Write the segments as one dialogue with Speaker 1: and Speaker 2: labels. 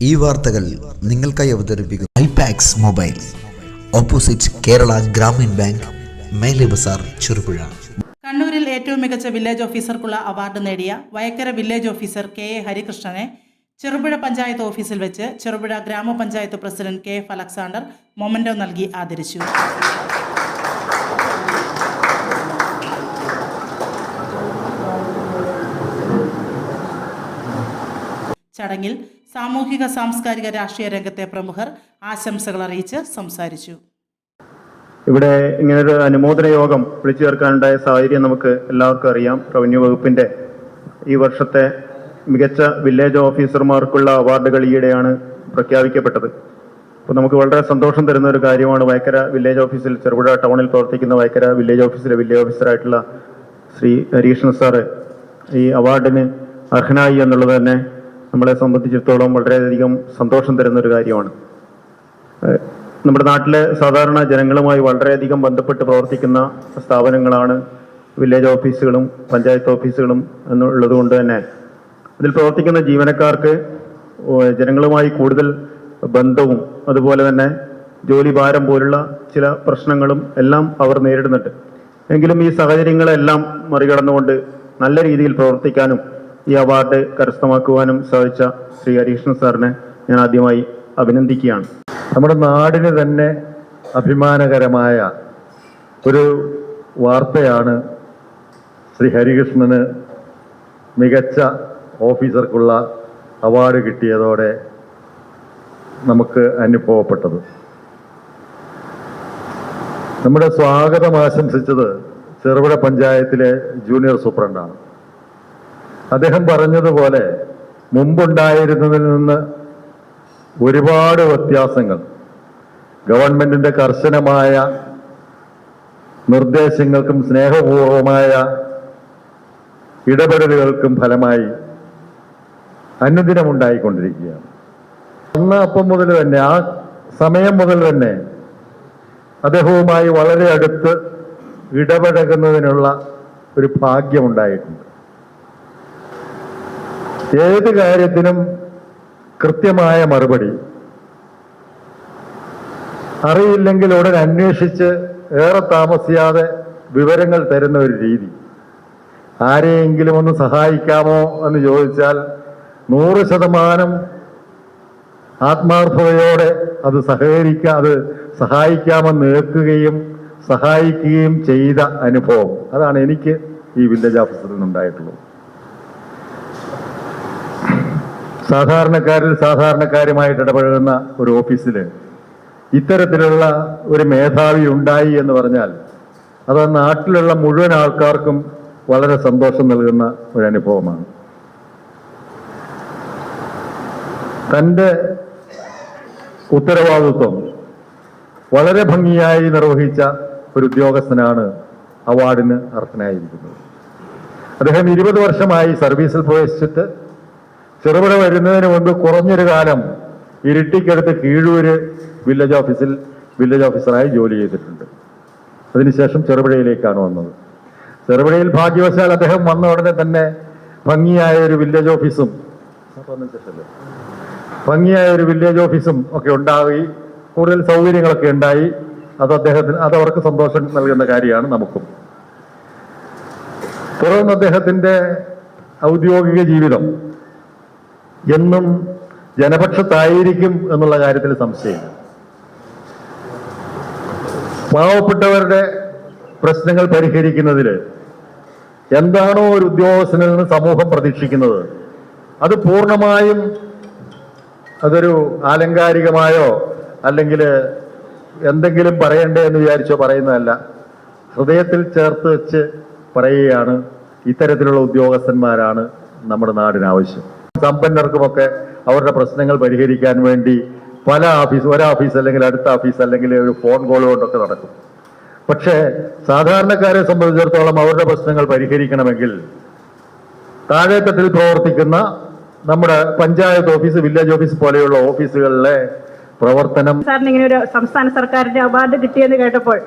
Speaker 1: ഈ വാർത്തകൾ നിങ്ങൾക്കായി അവതരിപ്പിക്കുന്നു ഐപാക്സ് mobile, opposite Kerala Gramin bank, Mele Bazar, Cherupuzha.
Speaker 2: കണ്ണൂരിൽ ഏറ്റവും മികച്ച വില്ലേജ് ഓഫീസർക്കുള്ള അവാർഡ് നേടിയ വയക്കര വില്ലേജ് ഓഫീസർ കെ.എ. ഹരികൃഷ്ണനെ ചെറുപുഴ പഞ്ചായത്ത് ഓഫീസിൽ വെച്ച് ചെറുപുഴ ഗ്രാമപഞ്ചായത്ത് പ്രസിഡന്റ് കെ.എഫ്. അലക്സാണ്ടർ മൊമന്റോ നൽകി ആദരിച്ചു. ചടങ്ങിൽ സാമൂഹിക സാംസ്കാരിക രാഷ്ട്രീയ രംഗത്തെ പ്രമുഖർ ആശംസകൾ അറിയിച്ച് സംസാരിച്ചു.
Speaker 3: ഇവിടെ ഇങ്ങനൊരു അനുമോദന യോഗം വിളിച്ചു ചേർക്കാനുണ്ടായ സാഹചര്യം നമുക്ക് എല്ലാവർക്കും അറിയാം. റവന്യൂ വകുപ്പിന്റെ ഈ വർഷത്തെ മികച്ച വില്ലേജ് ഓഫീസർമാർക്കുള്ള അവാർഡുകൾ ഈയിടെയാണ് പ്രഖ്യാപിക്കപ്പെട്ടത്. അപ്പോൾ നമുക്ക് വളരെ സന്തോഷം തരുന്ന ഒരു കാര്യമാണ് വയക്കര വില്ലേജ് ഓഫീസിൽ, ചെറുപുഴ ടൗണിൽ പ്രവർത്തിക്കുന്ന വയക്കര വില്ലേജ് ഓഫീസിലെ വില്ലേജ് ഓഫീസറായിട്ടുള്ള ശ്രീ ഹരീഷ്ണൻ സാറ് ഈ അവാർഡിന് അർഹനായി എന്നുള്ളത് തന്നെ നമ്മളെ സംബന്ധിച്ചിടത്തോളം വളരെയധികം സന്തോഷം തരുന്ന ഒരു കാര്യമാണ്. നമ്മുടെ നാട്ടിലെ സാധാരണ ജനങ്ങളുമായി വളരെയധികം ബന്ധപ്പെട്ട് പ്രവർത്തിക്കുന്ന സ്ഥാപനങ്ങളാണ് വില്ലേജ് ഓഫീസുകളും പഞ്ചായത്ത് ഓഫീസുകളും എന്നുള്ളത് കൊണ്ട് തന്നെ അതിൽ പ്രവർത്തിക്കുന്ന ജീവനക്കാർക്ക് ജനങ്ങളുമായി കൂടുതൽ ബന്ധവും അതുപോലെ തന്നെ ജോലി ഭാരം പോലുള്ള ചില പ്രശ്നങ്ങളും എല്ലാം അവർ നേരിടുന്നുണ്ട്. എങ്കിലും ഈ സാഹചര്യങ്ങളെല്ലാം മറികടന്നുകൊണ്ട് നല്ല രീതിയിൽ പ്രവർത്തിക്കാനും ഈ അവാർഡ് കരസ്ഥമാക്കുവാനും സാധിച്ച ശ്രീ ഹരീഷ്ണൻ സാറിനെ ഞാൻ ആദ്യമായി അഭിനന്ദിക്കുകയാണ്.
Speaker 4: നമ്മുടെ നാടിന് തന്നെ അഭിമാനകരമായ ഒരു വാർത്തയാണ് ശ്രീ ഹരികൃഷ്ണന് മികച്ച ഓഫീസർക്കുള്ള അവാർഡ് കിട്ടിയതോടെ നമുക്ക് അനുഭവപ്പെട്ടത്. നമ്മുടെ സ്വാഗതം ആശംസിച്ചത് ചെറുപുഴ പഞ്ചായത്തിലെ ജൂനിയർ സൂപ്രണ്ടാണ്. അദ്ദേഹം പറഞ്ഞതുപോലെ മുമ്പുണ്ടായിരുന്നതിൽ നിന്ന് ഒരുപാട് വ്യത്യാസങ്ങൾ ഗവൺമെന്റിന്റെ കർശനമായ നിർദ്ദേശങ്ങൾക്കും സ്നേഹപൂർവമായ ഇടപെടലുകൾക്കും ഫലമായി അനുദിനമുണ്ടായിക്കൊണ്ടിരിക്കുകയാണ്. അപ്പം മുതൽ തന്നെ, ആ സമയം മുതൽ തന്നെ അദ്ദേഹവുമായി വളരെ അടുത്ത് ഇടപഴകുന്നതിനുള്ള ഒരു ഭാഗ്യമുണ്ടായിട്ടുണ്ട്. ഏത് കാര്യത്തിനും കൃത്യമായ മറുപടി, അറിയില്ലെങ്കിൽ ഉടൻ അന്വേഷിച്ച് ഏറെ താമസിയാതെ വിവരങ്ങൾ തരുന്ന ഒരു രീതി. ആരെയെങ്കിലും ഒന്ന് സഹായിക്കാമോ എന്ന് ചോദിച്ചാൽ 100% ആത്മാർത്ഥതയോടെ അത് സഹായിക്കാമെന്ന് ഏൽക്കുകയും സഹായിക്കുകയും ചെയ്ത അനുഭവം, അതാണ് എനിക്ക് ഈ വില്ലേജ് ഓഫീസറിൽ നിന്നുണ്ടായിട്ടുള്ളത്. സാധാരണക്കാരുമായിട്ട് ഇടപഴകുന്ന ഒരു ഓഫീസിൽ ഇത്തരത്തിലുള്ള ഒരു മേധാവി ഉണ്ടായി എന്ന് പറഞ്ഞാൽ അത് നാട്ടിലുള്ള മുഴുവൻ ആൾക്കാർക്കും വളരെ സന്തോഷം നൽകുന്ന ഒരു അനുഭവമാണ്. തൻ്റെ ഉത്തരവാദിത്വം വളരെ ഭംഗിയായി നിർവഹിച്ച ഒരു ഉദ്യോഗസ്ഥനാണ് അവാർഡിന് അർഹനായിരിക്കുന്നത്. അദ്ദേഹം 20 വർഷമായി സർവീസിൽ പ്രവേശിച്ചിട്ട് ചെറുപുഴ വരുന്നതിന് മുൻപ് കുറഞ്ഞൊരു കാലം ഇരിട്ടിക്കടുത്ത് കീഴൂര് വില്ലേജ് ഓഫീസറായി ജോലി ചെയ്തിട്ടുണ്ട്. അതിനുശേഷം ചെറുപുഴയിലേക്കാണ് വന്നത്. ചെറുപുഴയിൽ ഭാഗ്യവശാൽ അദ്ദേഹം വന്ന ഉടനെ തന്നെ ഭംഗിയായ ഒരു വില്ലേജ് ഓഫീസും ഒക്കെ ഉണ്ടായി, കൂടുതൽ സൗകര്യങ്ങളൊക്കെ ഉണ്ടായി. അത് അവർക്ക് സന്തോഷം നൽകുന്ന കാര്യമാണ് നമുക്കും. തുടർന്ന് അദ്ദേഹത്തിന്റെ ഔദ്യോഗിക ജീവിതം എന്നും ജനപക്ഷത്തായിരിക്കും എന്നുള്ള കാര്യത്തിൽ സംശയമില്ല. പാവപ്പെട്ടവരുടെ പ്രശ്നങ്ങൾ പരിഹരിക്കുന്നതിൽ എന്താണോ ഒരു ഉദ്യോഗസ്ഥനിൽ നിന്ന് സമൂഹം പ്രതീക്ഷിക്കുന്നത്, അത് പൂർണ്ണമായും അതൊരു ആലങ്കാരികമായോ അല്ലെങ്കിൽ എന്തെങ്കിലും പറയണ്ടേ എന്ന് വിചാരിച്ചോ പറയുന്നതല്ല, ഹൃദയത്തിൽ ചേർത്ത് വെച്ച് പറയുകയാണ്. ഇത്തരത്തിലുള്ള ഉദ്യോഗസ്ഥന്മാരാണ് നമ്മുടെ നാടിന് ആവശ്യം. സമ്പന്നർക്കുമൊക്കെ അവരുടെ പ്രശ്നങ്ങൾ പരിഹരിക്കാൻ വേണ്ടി ഒരാഫീസ് അല്ലെങ്കിൽ അടുത്ത ഓഫീസ് അല്ലെങ്കിൽ ഒരു ഫോൺ കോൾ കൊണ്ടൊക്കെ നടക്കും. പക്ഷേ സാധാരണക്കാരെ സംബന്ധിച്ചിടത്തോളം അവരുടെ പ്രശ്നങ്ങൾ പരിഹരിക്കണമെങ്കിൽ താഴെത്തട്ടിൽ പ്രവർത്തിക്കുന്ന നമ്മുടെ പഞ്ചായത്ത് ഓഫീസ്, വില്ലേജ് ഓഫീസ് പോലെയുള്ള ഓഫീസുകളിലെ പ്രവർത്തനം.
Speaker 5: സാറിന് ഇങ്ങനെ ഒരു സംസ്ഥാന സർക്കാരിന്റെ അവാർഡ് കിട്ടിയെന്ന് കേട്ടപ്പോൾ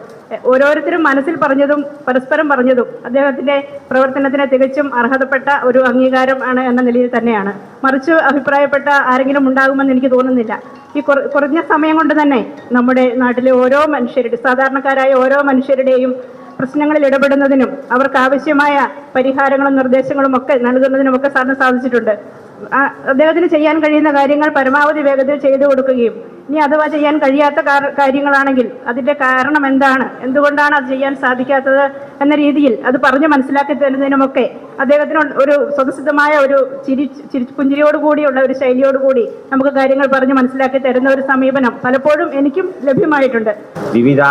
Speaker 5: ഓരോരുത്തരും മനസ്സിൽ പറഞ്ഞതും പരസ്പരം പറഞ്ഞതും അദ്ദേഹത്തിന്റെ പ്രവർത്തനത്തിന് തികച്ചും അർഹതപ്പെട്ട ഒരു അംഗീകാരം ആണ് എന്ന നിലയിൽ തന്നെയാണ്. മറിച്ച് അഭിപ്രായപ്പെട്ട ആരെങ്കിലും ഉണ്ടാകുമെന്ന് എനിക്ക് തോന്നുന്നില്ല. ഈ കുറഞ്ഞ സമയം കൊണ്ട് തന്നെ നമ്മുടെ നാട്ടിലെ ഓരോ മനുഷ്യരുടെ, സാധാരണക്കാരായ ഓരോ മനുഷ്യരുടെയും പ്രശ്നങ്ങളിൽ ഇടപെടുന്നതിനും അവർക്ക് ആവശ്യമായ പരിഹാരങ്ങളും നിർദ്ദേശങ്ങളും ഒക്കെ നൽകുന്നതിനുമൊക്കെ സാറിന് സാധിച്ചിട്ടുണ്ട്. അദ്ദേഹത്തിന് ചെയ്യാൻ കഴിയുന്ന കാര്യങ്ങൾ പരമാവധി വേഗത്തിൽ ചെയ്തു കൊടുക്കുകയും ഇനി അഥവാ ചെയ്യാൻ കഴിയാത്ത കാര്യങ്ങളാണെങ്കിൽ അതിന്റെ കാരണം എന്താണ്, എന്തുകൊണ്ടാണ് അത് ചെയ്യാൻ സാധിക്കാത്തത് എന്ന രീതിയിൽ അത് പറഞ്ഞ് മനസ്സിലാക്കി തരുന്നതിനുമൊക്കെ അദ്ദേഹത്തിന് ഒരു സ്വതസിദ്ധമായ ഒരു പുഞ്ചിരിയോടുകൂടിയുള്ള ഒരു ശൈലിയോടുകൂടി നമുക്ക് കാര്യങ്ങൾ പറഞ്ഞ് മനസ്സിലാക്കി തരുന്ന ഒരു സമീപനം പലപ്പോഴും എനിക്കും ലഭ്യമായിട്ടുണ്ട്.
Speaker 6: വിവിധ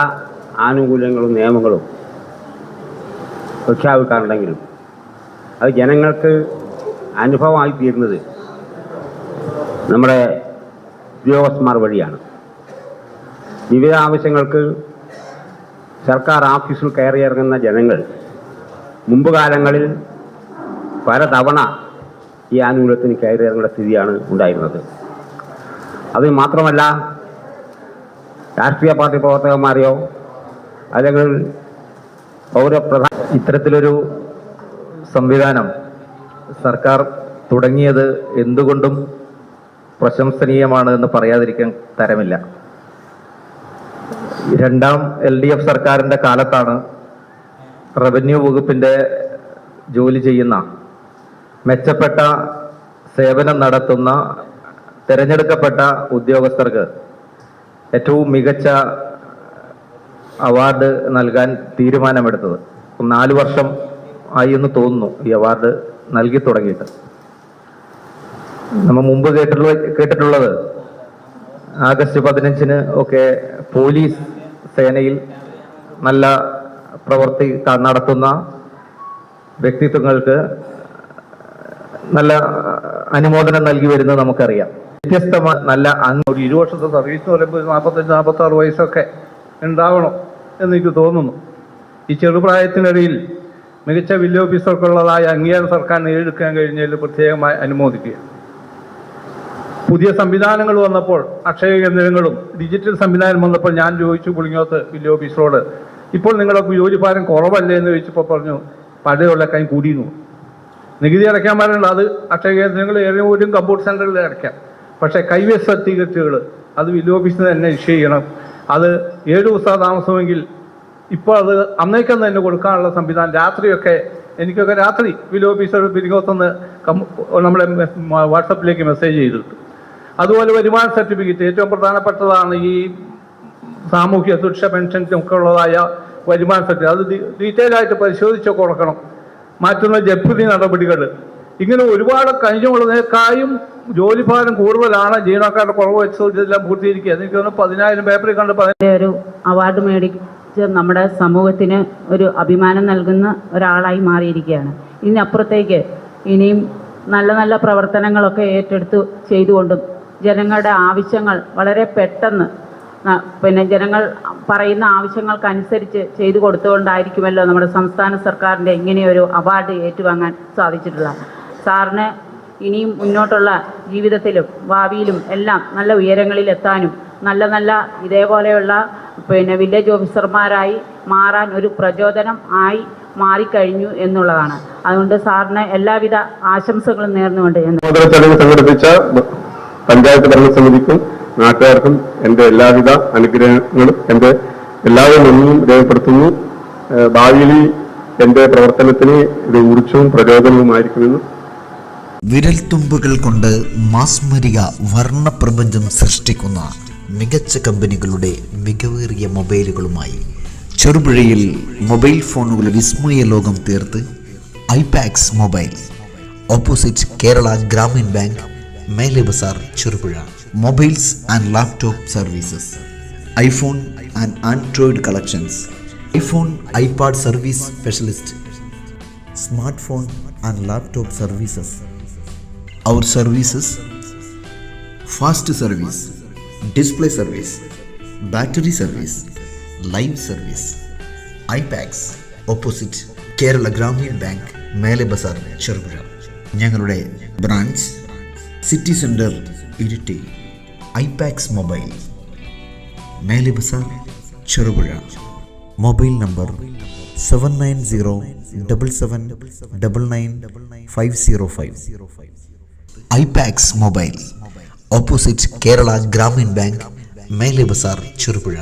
Speaker 6: ആനുകൂല്യങ്ങളും നിയമങ്ങളും പ്രഖ്യാപിക്കാറുണ്ടെങ്കിലും അത് ജനങ്ങൾക്ക് അനുഭവമായി തീരുന്നത് നമ്മുടെ ഉദ്യോഗസ്ഥന്മാർ വഴിയാണ്. വിവിധ ആവശ്യങ്ങൾക്ക് സർക്കാർ ഓഫീസിൽ കയറിയിറങ്ങുന്ന ജനങ്ങൾ മുമ്പ് കാലങ്ങളിൽ പലതവണ ഈ ആനുകൂല്യത്തിന് കയറിയിറങ്ങേണ്ട സ്ഥിതിയാണ് ഉണ്ടായിരുന്നത്. അത് മാത്രമല്ല, രാഷ്ട്രീയ പാർട്ടി പ്രവർത്തകന്മാരെയോ അല്ലെങ്കിൽ
Speaker 4: ഇത്തരത്തിലൊരു സംവിധാനം സർക്കാർ തുടങ്ങിയത് എന്തുകൊണ്ടും പ്രശംസനീയമാണ് എന്ന് പറയാതിരിക്കാൻ തരമില്ല. രണ്ടാം LDF സർക്കാരിൻ്റെ കാലത്താണ് റവന്യൂ വകുപ്പിൻ്റെ ജോലി ചെയ്യുന്ന, മെച്ചപ്പെട്ട സേവനം നടത്തുന്ന തിരഞ്ഞെടുക്കപ്പെട്ട ഉദ്യോഗസ്ഥർക്ക് ഏറ്റവും മികച്ച അവാർഡ് നൽകാൻ തീരുമാനമെടുത്തത്. 4 വർഷം ആയി എന്ന് തോന്നുന്നു ഈ അവാർഡ് നൽകി തുടങ്ങിയിട്ട്. നമ്മൾ മുമ്പ് കേട്ടിട്ടുള്ളത് ആഗസ്റ്റ് 15-ന് ഒക്കെ പോലീസ് സേനയിൽ നല്ല പ്രവൃത്തി നടത്തുന്ന വ്യക്തിത്വങ്ങൾക്ക് നല്ല അനുമോദനം നൽകി വരുന്നത് നമുക്കറിയാം. വ്യത്യസ്തമായ നല്ല
Speaker 7: 20 വർഷത്തെ സർവീസ് എന്ന് പറയുമ്പോൾ 45-46 വയസ്സൊക്കെ ഉണ്ടാവണം എന്നെനിക്ക് തോന്നുന്നു. ഈ ചെറുപ്രായത്തിനിടയിൽ മികച്ച വില്ലേജ് ഓഫീസർക്കുള്ളതായ അംഗീകാരം സർക്കാർ നേടിയെടുക്കാൻ കഴിഞ്ഞതിൽ പ്രത്യേകമായി അനുമോദിക്കുക. പുതിയ സംവിധാനങ്ങൾ വന്നപ്പോൾ, അക്ഷയ കേന്ദ്രങ്ങളും ഡിജിറ്റൽ സംവിധാനം വന്നപ്പോൾ ഞാൻ ചോദിച്ചു പുളിങ്ങോത്ത് വില്ലേജ് ഓഫീസറോട്, ഇപ്പോൾ നിങ്ങളൊക്കെ ജോലിഭാരം കുറവല്ലേ എന്ന് ചോദിച്ചപ്പോൾ പറഞ്ഞു പഴയുള്ള കൈ കൂടിയിരുന്നു. നികുതി അടയ്ക്കാൻ പാടുണ്ട്, അത് അക്ഷയ കേന്ദ്രങ്ങൾ ഏതെങ്കിലും കമ്പ്യൂട്ടർ സെൻ്ററിൽ അടയ്ക്കാം. പക്ഷേ കൈവശ സർട്ടിഫിക്കറ്റുകൾ അത് വില്ലേജ് ഓഫീസിൽ തന്നെ ഇഷ്യൂ ചെയ്യണം. അത് 7 ദിവസം താമസമെങ്കിൽ ഇപ്പോൾ അത് അന്നേക്കം തന്നെ കൊടുക്കാനുള്ള സംവിധാനം. രാത്രിയൊക്കെ എനിക്കൊക്കെ രാത്രി വില്ലേജ് ഓഫീസർ പിരികോത്തുനിന്ന് നമ്മളെ വാട്സപ്പിലേക്ക് മെസ്സേജ് ചെയ്തിട്ട്. അതുപോലെ വരുമാന സർട്ടിഫിക്കറ്റ് ഏറ്റവും പ്രധാനപ്പെട്ടതാണ്. ഈ സാമൂഹ്യ സുരക്ഷ പെൻഷനൊക്കെ ഉള്ളതായ വരുമാന സർട്ടിഫിക്കറ്റ് അത് ഡീറ്റെയിൽ ആയിട്ട് പരിശോധിച്ചൊക്കെ കൊടുക്കണം. മാറ്റുന്ന ജപ്തി നടപടികൾ, ഇങ്ങനെ ഒരുപാട് കഴിഞ്ഞുള്ളതിനേക്കായും ജോലിഭാരം കൂടുതലാണ്. ജീവനക്കാരുടെ കുറവ് വെച്ച് ഇതെല്ലാം പൂർത്തീകരിക്കുക. എനിക്ക് തോന്നുന്നു 10,000 പേപ്പറിൽ കണ്ട്
Speaker 5: ഒരു അവാർഡ് മേടിച്ച് നമ്മുടെ സമൂഹത്തിന് ഒരു അഭിമാനം നൽകുന്ന ഒരാളായി മാറിയിരിക്കുകയാണ്. ഇതിനപ്പുറത്തേക്ക് ഇനിയും നല്ല നല്ല പ്രവർത്തനങ്ങളൊക്കെ ഏറ്റെടുത്ത് ചെയ്തുകൊണ്ടും ജനങ്ങളുടെ ആവശ്യങ്ങൾ വളരെ പെട്ടെന്ന് ജനങ്ങൾ പറയുന്ന ആവശ്യങ്ങൾക്കനുസരിച്ച് ചെയ്തു കൊടുത്തുകൊണ്ടായിരിക്കുമല്ലോ നമ്മുടെ സംസ്ഥാന സർക്കാരിൻ്റെ ഇങ്ങനെയൊരു അവാർഡ് ഏറ്റുവാങ്ങാൻ സാധിച്ചിട്ടുള്ളത്. സാറിന് ഇനിയും മുന്നോട്ടുള്ള ജീവിതത്തിലും ഭാവിയിലും എല്ലാം നല്ല ഉയരങ്ങളിലെത്താനും നല്ല നല്ല ഇതേപോലെയുള്ള വില്ലേജ് ഓഫീസർമാരായി മാറാൻ ഒരു പ്രചോദനം ആയി മാറിക്കഴിഞ്ഞു എന്നുള്ളതാണ്. അതുകൊണ്ട് സാറിന് എല്ലാവിധ ആശംസകളും നേർന്നുകൊണ്ട്
Speaker 8: ചടങ്ങ് സംഘടിപ്പിച്ച പഞ്ചായത്ത് ഭരണസമിതിക്കും നാട്ടുകാർക്കും എൻ്റെ എല്ലാവിധ അനുഗ്രഹങ്ങളും എൻ്റെ എല്ലാവരും നന്ദിയും രേഖപ്പെടുത്തുന്നു. ഭാവിയിൽ എൻ്റെ പ്രവർത്തനത്തിന് ഇത് ഊർജ്ജവും പ്രചോദനവുമായിരിക്കുമെന്ന്.
Speaker 1: വിരൽത്തുമ്പുകൾ കൊണ്ട് മാസ്മരിക വർണ്ണപ്രപഞ്ചം സൃഷ്ടിക്കുന്ന മികച്ച കമ്പനികളുടെ മികവേറിയ മൊബൈലുകളുമായി ചെറുപുഴയിൽ മൊബൈൽ ഫോണുകളുടെ വിസ്മയ ലോകം തീർത്ത് iPax mobile, opposite Kerala Gramin bank, Mele Bazar, Cherupuzha. Mobiles and laptop services, iPhone and Android collections, iPhone iPad service specialist, smartphone and laptop services. Our services: fast service, display service, battery service, live service. IPax, opposite Kerala Gramin bank, Mele Bazar, Cherupuzha. ഞങ്ങളുടെ branch city centre, Iritty. IPax mobile. Mele Bazar, Cherupuzha. Mobile number 7907799505. IPax mobile, opposite Kerala Gramin bank, Mele Bazar, Cherupuzha.